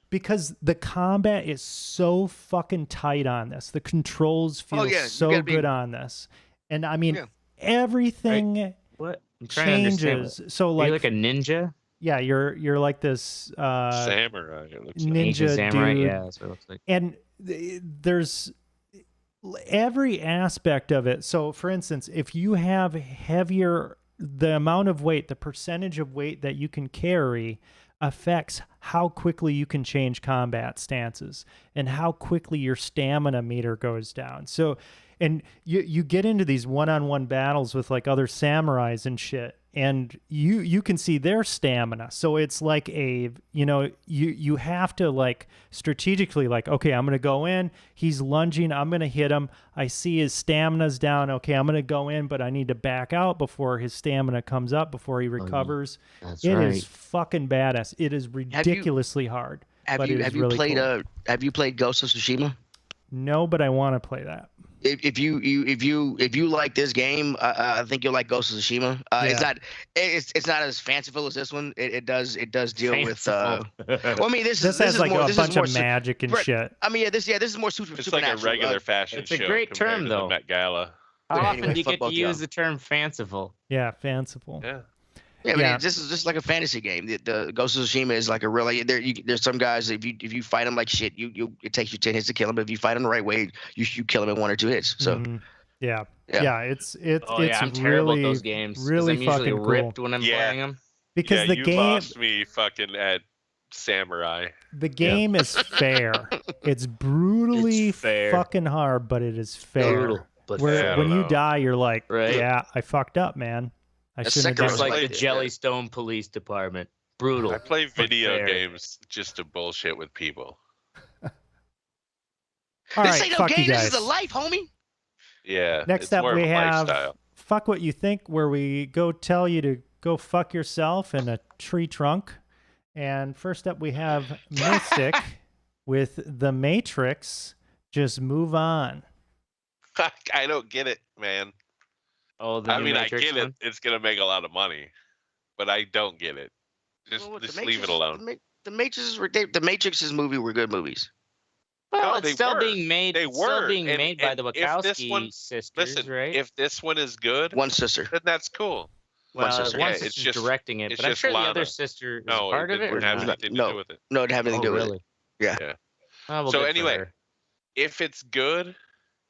Because the combat is so fucking tight on this. The controls feel so good on this. And I mean, everything what? I'm trying to changes. understand. So Are like you like a ninja? yeah, you're like this samurai. It looks like. ninja samurai? dude. Yeah, that's what it looks like. And there's every aspect of it. So for instance, if you have heavier, the amount of weight, the percentage of weight that you can carry affects how quickly you can change combat stances and how quickly your stamina meter goes down. So, and you get into these one-on-one battles with like other samurais and shit, and you can see their stamina. So it's like you have to like strategically like, okay, I'm gonna go in, he's lunging, I'm gonna hit him, I see his stamina's down, okay, I'm gonna go in, but I need to back out before his stamina comes up, before he recovers. That's It right. is fucking badass. It is ridiculously hard. But it is really cool. Have you played Ghost of Tsushima? No, but I want to play that. If you like this game, I think you'll like Ghost of Tsushima. It's not as fanciful as this one. It does deal with. Well, I mean, this has is like more, a this bunch is more of magic and shit. I mean, this is more super. It's like a regular fashion It's show. a great compared term, to though. The Met Gala. How But often anyway, do you fuck get to both use y'all. the term fanciful? Yeah, fanciful. Yeah. Yeah, but Yeah. this is just like a fantasy game. The Ghost of Tsushima is like a really there's some guys if you fight them like shit, it takes you 10 hits to kill them. But if you fight them the right way, you kill them in 1 or 2 hits. So Mhm. Yeah. Yeah. It's Oh yeah, I'm terrible really, at those games. 'Cause really I'm usually fucking ripped cool. when I'm Yeah. playing them. Because Yeah, the you game lost me fucking at Samurai. the game is fair. It's brutally It's fair. fucking hard, but it is fair. Brutal, but Where fair. I when don't you know. die, you're like, Right. yeah, I fucked up, man. I That's shouldn't have Sekiro. Just done like it. the Yeah. Jellystone Police Department. Brutal. I play but video fair. games just to bullshit with people. All this right, ain't no fuck you game. This guys. is a life, homie. Yeah. Next it's up, more of we a have lifestyle. Fuck What You Think, where we go tell you to go fuck yourself in a tree trunk. And first up, we have Mystic with The Matrix. Just move on. I don't get it, man. Oh, the I new mean, Matrix I get one? it. It's gonna make a lot of money, but I don't get it. Just, Well, just leave it alone. The Matrix's movie were good movies. Well, No, it's they still were. being made. They it's still were. being And- made by and the if this Wachowski one- sisters, Listen, right? if this one is good, One sister. then that's cool. well, sister. one Yeah, it's sister's just- directing it, it's but I'm just sure the Lana. other sister is No, part it of it. Or didn't have not? anything to No. do with it. No, it had nothing to Oh, do with really? it. Yeah. Yeah. Oh, well, So good for anyway, her. If it's good,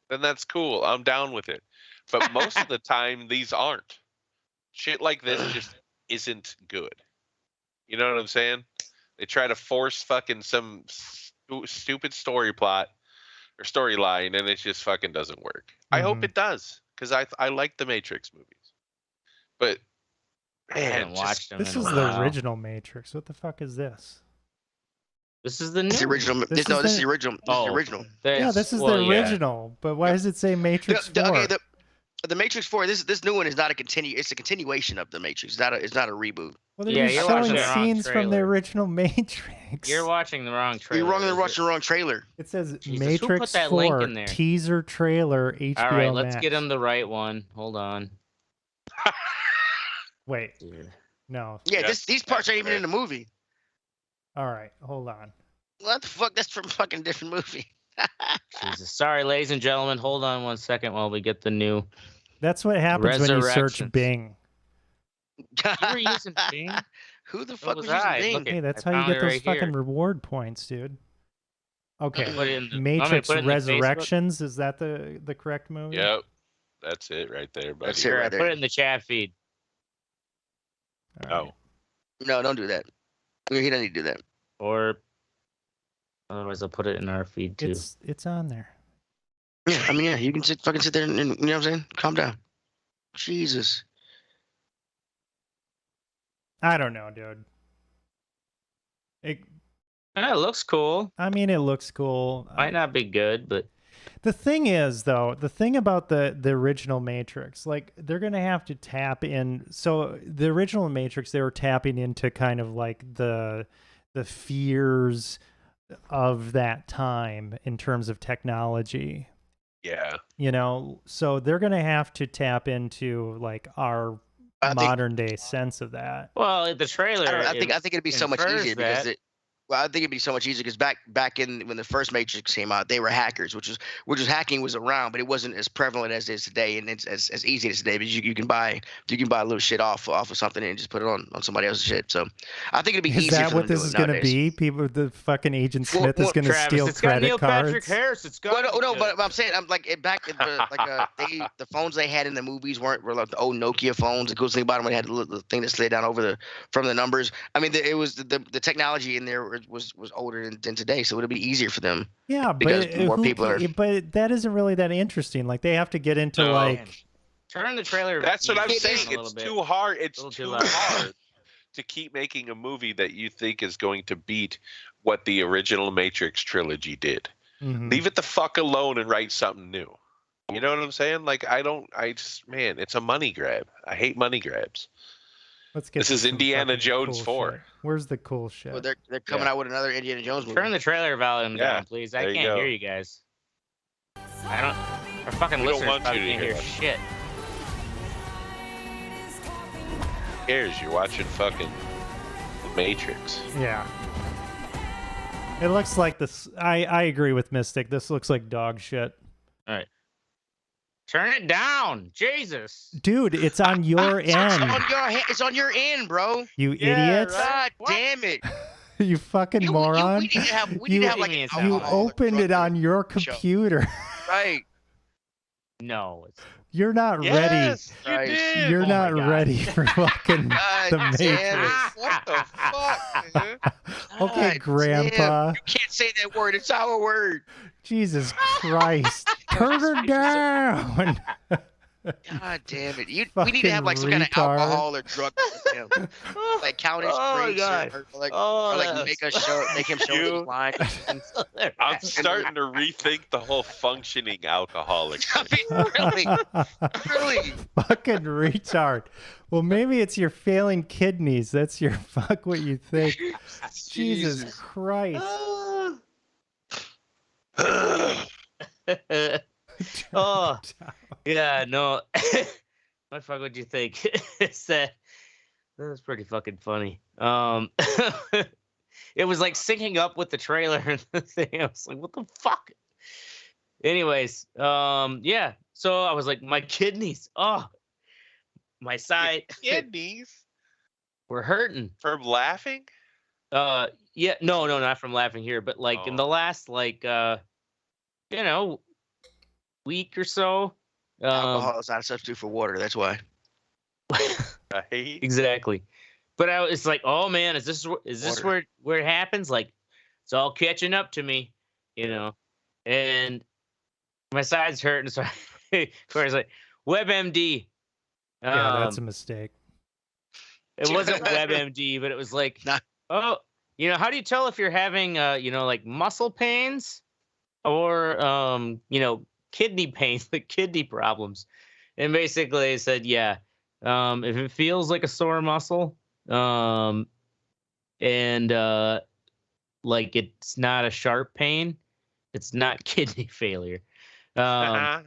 then that's cool. I'm down with it. But most of the time, these aren't. Shit like this just isn't good. You know what I'm saying? They try to force fucking some stupid story plot or storyline, and it just fucking doesn't work. I hope Mhm. it does, because I like the Matrix movies. But I haven't man, watched them. This in is a the while. original Matrix. What the fuck is this? This is the new. It's the original. This This, is no, this is the- the original. This is the Oh. original. Yeah, this is the original. But why does it say Matrix 4? Okay, the Matrix 4. This new one is not a continue. It's a continuation of the Matrix. It's not a reboot. Well, they're Yeah, just you're showing watching the wrong scenes from the trailer. original Matrix. You're watching the wrong trailer. You're wrong. You're is watching the wrong trailer. It says Jesus, who Matrix put that link 4 in there? teaser trailer HBO All right, let's Max. get him the right one. Hold on. Wait, no. Yeah, Yes, these parts aren't even right. in the movie. All right, hold on. What the fuck? That's from a fucking different movie. Jesus. Sorry, ladies and gentlemen. Hold on 1 second while we get the new. That's what happens when you search Resurrections. Bing. You were using Bing? Who the So fuck was was using I. Bing? Look Hey, at- that's I how you found get it those right fucking here. reward points, dude. Okay, Put it in the- Matrix put it in the Facebook? Resurrections, is that the correct movie? Yep, that's it right there, buddy. That's it Here, right I put there. it in the chat feed. All right. Oh, No, don't do that. He doesn't need to do that. Or otherwise, I'll put it in our feed too. It's on there. Yeah, I mean, yeah, you can fucking sit there and you know what I'm saying? Calm down. Jesus. I don't know, dude. It looks cool. I mean, it looks cool. Might not be good, but the thing is, though, the thing about the original Matrix, like, they're gonna have to tap in. So the original Matrix, they were tapping into kind of like the fears of that time in terms of technology. Yeah. You know, so they're gonna have to tap into like our modern day sense of that. Well, the trailer. I think it'd be so much easier because I think it'd be so much easier because back in when the first Matrix came out, they were hackers, which was hacking was around, but it wasn't as prevalent as it is today, and it's as easy as today because you can buy a little shit off of something and just put it on somebody else's shit. So I think it'd be easier. Is that what this is going to be? People, the fucking Agent Smith is going to steal credit cards. Patrick Harris. It's got. No, but I'm saying I'm like back the phones they had in the movies were like the old Nokia phones. The cool thing about them, they had the thing that slid down over from the numbers. I mean, it was the technology in there was older than today, so it would be easier for them. Yeah, because more people are. But that isn't really that interesting. Like they have to get into turn the trailer. That's what I'm saying. It's too hard. It's too hard to keep making a movie that you think is going to beat what the original Matrix trilogy did. Mm-hmm. Leave it the fuck alone and write something new. You know what I'm saying? Like man, it's a money grab. I hate money grabs. Let's get this is Indiana Jones 4. Shit. Where's the cool shit? Well, they're coming out with another Indiana Jones movie. Turn the trailer volume down, please. I can't hear you guys. Our fucking listeners probably can't hear shit. Who cares? You're watching fucking The Matrix. Yeah. It looks like this. I agree with Mystic. This looks like dog shit. All right. Turn it down, Jesus, dude! It's on your end. It's on your end, bro. You idiot! God damn it! You fucking moron! We need to have like you opened it on your computer. Right. No, you're not ready. You're not ready for fucking the Matrix. What the fuck, man? Okay, Grandpa. You can't say that word. It's our word. Jesus Christ. Turn her down. God damn it. We need to have like some kind of alcohol or drug like count his drinks or make him show his wine. I'm starting to rethink the whole functioning alcoholic. I mean, really. Fucking retard. Well, maybe it's your failing kidneys. That's your fuck what you think. Jesus Christ. Oh, yeah, no. What fuck would you think? That was pretty fucking funny. It was like syncing up with the trailer and the thing. I was like, what the fuck? Anyways, yeah. So I was like, my kidneys. Oh, my side kidneys were hurting from laughing. Yeah, no, not from laughing here, but like in the last week or so. Alcohol is not a substitute for water. That's why. Exactly. But it's like, oh man, is this where it happens? Like, it's all catching up to me, and my side's hurting. So Corey's like, WebMD. Yeah, that's a mistake. It wasn't WebMD, but it was like, how do you tell if you're having, like muscle pains or, kidney pains, like kidney problems? And basically it said, yeah, if it feels like a sore muscle, and like it's not a sharp pain, it's not kidney failure. Yeah,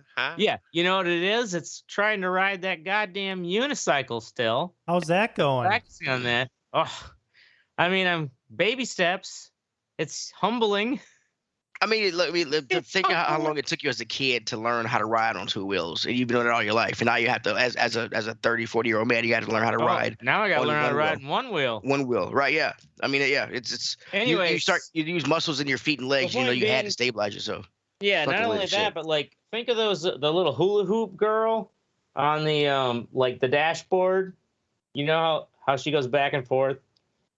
you know what it is? It's trying to ride that goddamn unicycle still. How's that going? Practicing on that. Oh, I mean, I'm baby steps. It's humbling. I mean, think how long it took you as a kid to learn how to ride on two wheels, and you've been doing it all your life, and now you have to, as a 30, 40-year-old man, you got to learn how to ride. Now I got to learn how to ride in one wheel. One wheel, right? Yeah. I mean, yeah. It's. Anyway, you use muscles in your feet and legs. You had to stabilize yourself. Yeah, not only that, but like think of the little hula hoop girl on the like the dashboard. You know how she goes back and forth.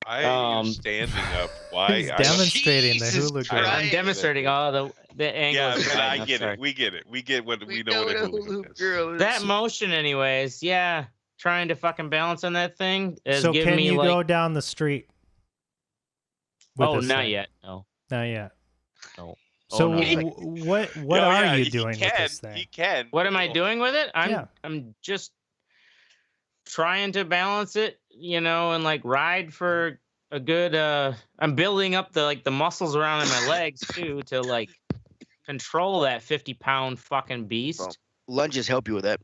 Why are you standing up? Why? He's demonstrating the hula girl. I'm demonstrating all the angles. Yeah, but I get it. We get it. We get what we know what a hula girl is. That motion, anyways. Yeah, trying to fucking balance on that thing is so giving can me you like. go down the street? Oh, not yet. No. Not yet. No. So no. what are you doing with this thing? He can. What am I doing with it? I'm just trying to balance it, and like ride for a good. I'm building up the muscles around in my legs too to like control that 50-pound fucking beast. Well, lunges help you with that.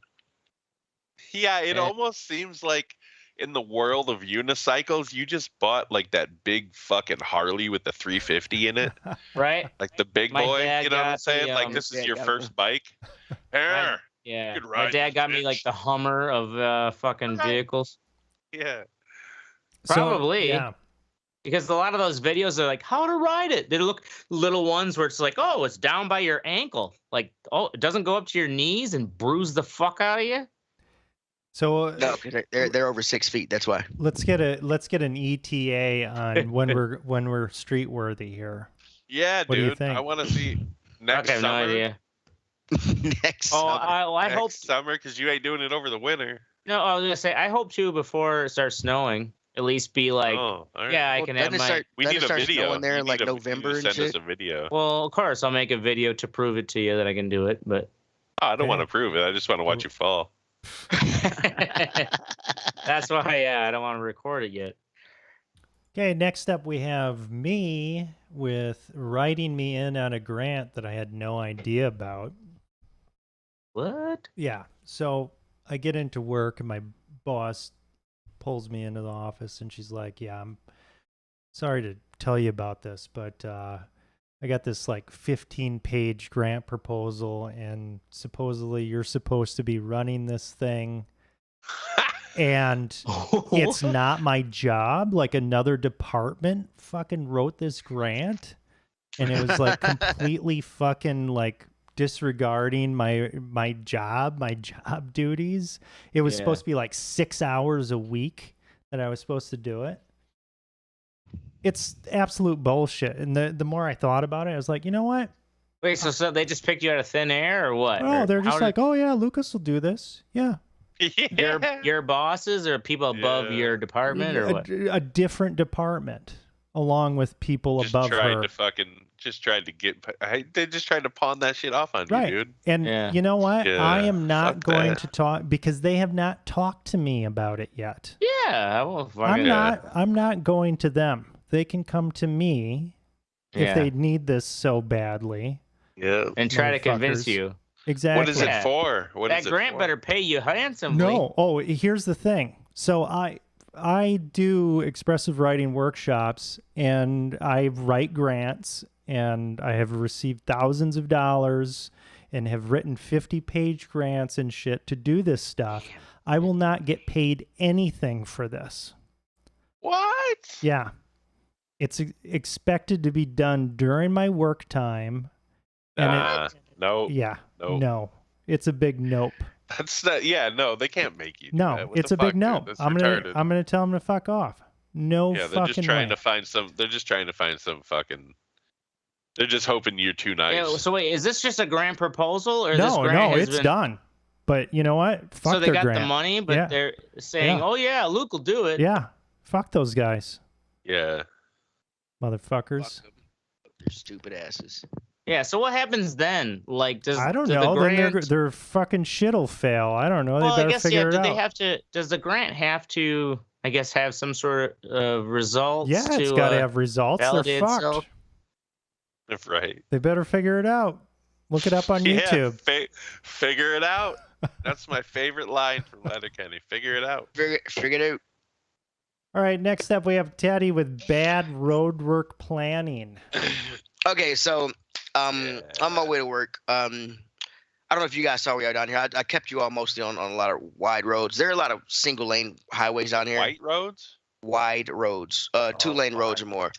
Yeah, it almost seems like in the world of unicycles, you just bought like that big fucking Harley with the 350 in it, right? Like the big boy. You know what I'm saying? Like this is your first bike. Yeah, my dad got me like the Hummer of fucking vehicles. Yeah, probably. Yeah. Because a lot of those videos are like how to ride it. They look little ones where it's like, oh, it's down by your ankle. Like, oh, it doesn't go up to your knees and bruise the fuck out of you. So no, because they're over 6 feet. That's why. Let's get an ETA on when we're street worthy here. Yeah, what dude. Do you think? I want to see next summer. No idea. Next summer. I hope summer because you ain't doing it over the winter. No, I was gonna say I hope to before it starts snowing. At least be like, yeah, I can have my. We need a video in there in like November and shit. Send us a video. Well, of course, I'll make a video to prove it to you that I can do it. But I don't want to prove it. I just want to watch you fall. That's why, I don't want to record it yet. Okay, next up we have me with writing me in on a grant that I had no idea about. What? Yeah, so I get into work and my boss pulls me into the office and she's like, yeah, I'm sorry to tell you about this, but I got this like 15-page grant proposal and supposedly you're supposed to be running this thing and it's not my job. Like another department fucking wrote this grant and it was like completely fucking like disregarding my job duties. It was supposed to be like 6 hours a week that I was supposed to do it. It's absolute bullshit. And the more I thought about it, I was like, you know what? Wait, so they just picked you out of thin air or what? Oh, they're just like, oh yeah, Lucas will do this. Yeah. Your bosses or people above your department or what? A different department along with people just above her. They just tried to pawn that shit off on you, dude. And you know what? I am not going to talk because they have not talked to me about it yet. Yeah, I'm not going to them. They can come to me if they need this so badly. Yeah. And try to convince you. Exactly. What is it for? That grant better pay you handsomely. No. Oh, here's the thing. So I do expressive writing workshops and I write grants and I have received thousands of dollars and have written 50-page grants and shit to do this stuff. I will not get paid anything for this. What? Yeah. It's expected to be done during my work time. And no. Yeah. No. No. It's a big nope. That's not. Yeah. No, they can't make you. No, it's a big no. I'm gonna tell them to fuck off. No fucking way. They're just trying to find some. They're just trying to find some fucking. They're just hoping you're too nice. Yeah, so wait, is this just a grant proposal or no? It's done. But you know what? Fuck so they got grant. the money, but they're saying, "Oh yeah, Luke will do it." Yeah. Fuck those guys. Yeah. Motherfuckers. They're stupid asses. Yeah, so what happens then? Like, I don't know. Then their fucking shit'll fail. I don't know. They better figure it out. Does the grant have to, I guess, have some sort of results? Yeah, it's got to have results. They're fucked. Itself? Right. They better figure it out. Look it up on YouTube. Figure it out. That's my favorite line from Letterkenny. Figure it out. Figure it out. All right, next up we have Teddy with bad roadwork planning. Okay, so on my way to work, I don't know if you guys saw we are down here. I kept you all mostly on a lot of wide roads. There are a lot of single lane highways down here. White roads? Wide roads. 2-lane roads or more.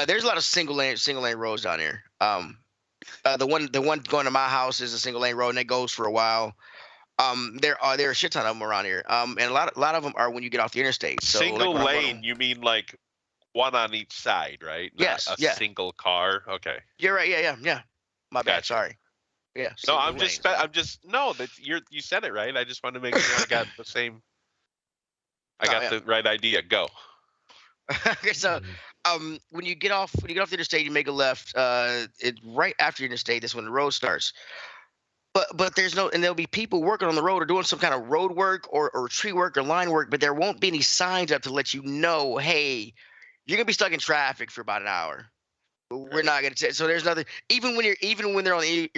There's a lot of single lane roads down here. The one going to my house is a single lane road and it goes for a while. There are a shit ton of them around here. And a lot of them are when you get off the interstate. So single lane, you mean like One on each side, right? Not Yes. Single car. Okay. You're right. Yeah. My bad. Sorry. Yeah. No, I'm just no. That you said it right. I just wanted to make sure I got the same. I got the right idea. Go. Okay, so when you get off the interstate, you make a left. It right after the interstate. That's when the road starts. But there'll be people working on the road or doing some kind of road work or tree work or line work, but there won't be any signs up to let you know, hey, you're gonna be stuck in traffic for about an hour. We're not gonna so there's nothing. Even when you're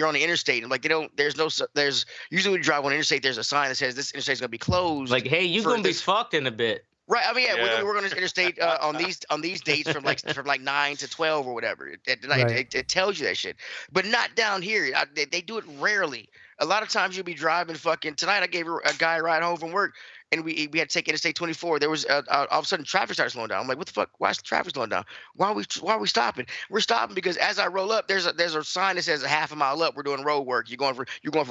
on the interstate, and like there's usually when you drive on the interstate, there's a sign that says this interstate's gonna be closed. Like, hey, you're gonna be fucked in a bit. Right. I mean, we're going to interstate on these dates from like 9 to 12 or whatever. It tells you that shit, but not down here. They do it rarely. A lot of times you'll be driving fucking. Tonight I gave a guy a ride home from work, and we had to take Interstate 24. There was all of a sudden traffic started slowing down. I'm like, what the fuck? Why is the traffic slowing down? Why are we stopping? We're stopping because as I roll up, there's a sign that says a half a mile up. We're doing road work. You're going from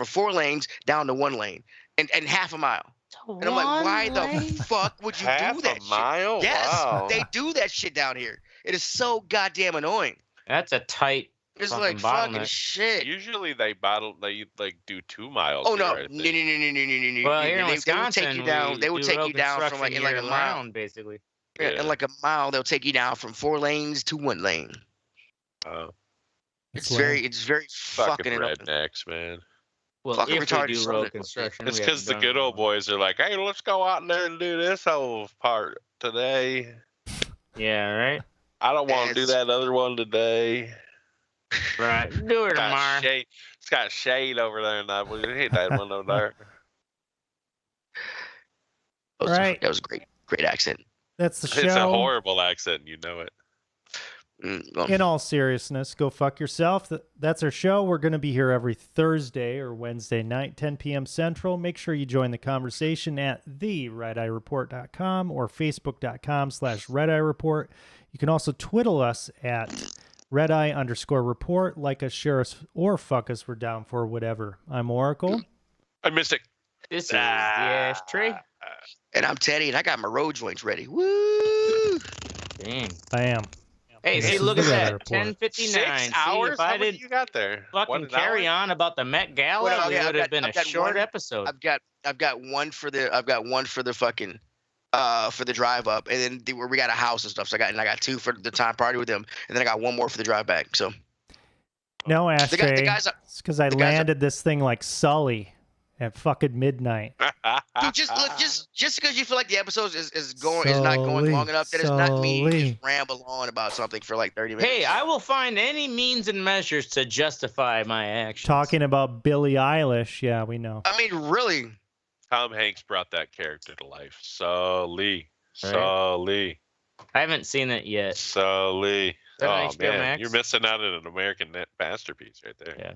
4 lanes down to 1 lane and half a mile. And I'm like, why the fuck would you do that shit? Mile? Yes, wow. They do that shit down here. It is so goddamn annoying. That's a tight. It's like fucking shit. Usually they like do 2 miles. Oh no, no. Well, here in Wisconsin, they would take you down from like in like a mile, basically. Yeah, in like a mile, they'll take you down from 4 lanes to 1 lane. Oh, it's very fucking rednecks, man. Well, fucking if we do road construction, it's because the good old boys are like, hey, let's go out there and do this whole part today. Yeah, right. I don't want to do that other one today. Right, do it tomorrow. It's got shade over there, and I would hit that one over there. Right. That was a great accent. That's the show. It's a horrible accent, you know it. In all seriousness, go fuck yourself. That's our show. We're going to be here every Thursday or Wednesday night, 10 p.m. Central. Make sure you join the conversation at theredeyereport.com or facebook.com/redeyereport. You can also twiddle us at redeye_report. Like us, share us, or fuck us. We're down for whatever. I'm Oracle. I'm Mystic. This is the ashtray. And I'm Teddy, and I got my road joints ready. Woo! Damn. Bam. Hey, see, look at that. 10:59. 6 hours? How many you got there? Fucking carry on about the Met Gala. It would have been a short episode. I've got one for the fucking for the drive up, and then we got a house and stuff. So I got 2 for the time party with them, and then I got 1 more for the drive back. So no ashtray. It's because I landed this thing like Sully at fucking midnight. Dude, just because you feel like the episode is not going long enough, that does not mean you just ramble on about something for like 30 minutes. Hey, I will find any means and measures to justify my actions. Talking about Billie Eilish, yeah, we know. I mean, really. Tom Hanks brought that character to life. Sully. I haven't seen it yet. Sully. Oh, man. Max? You're missing out on an American masterpiece right there. Yeah.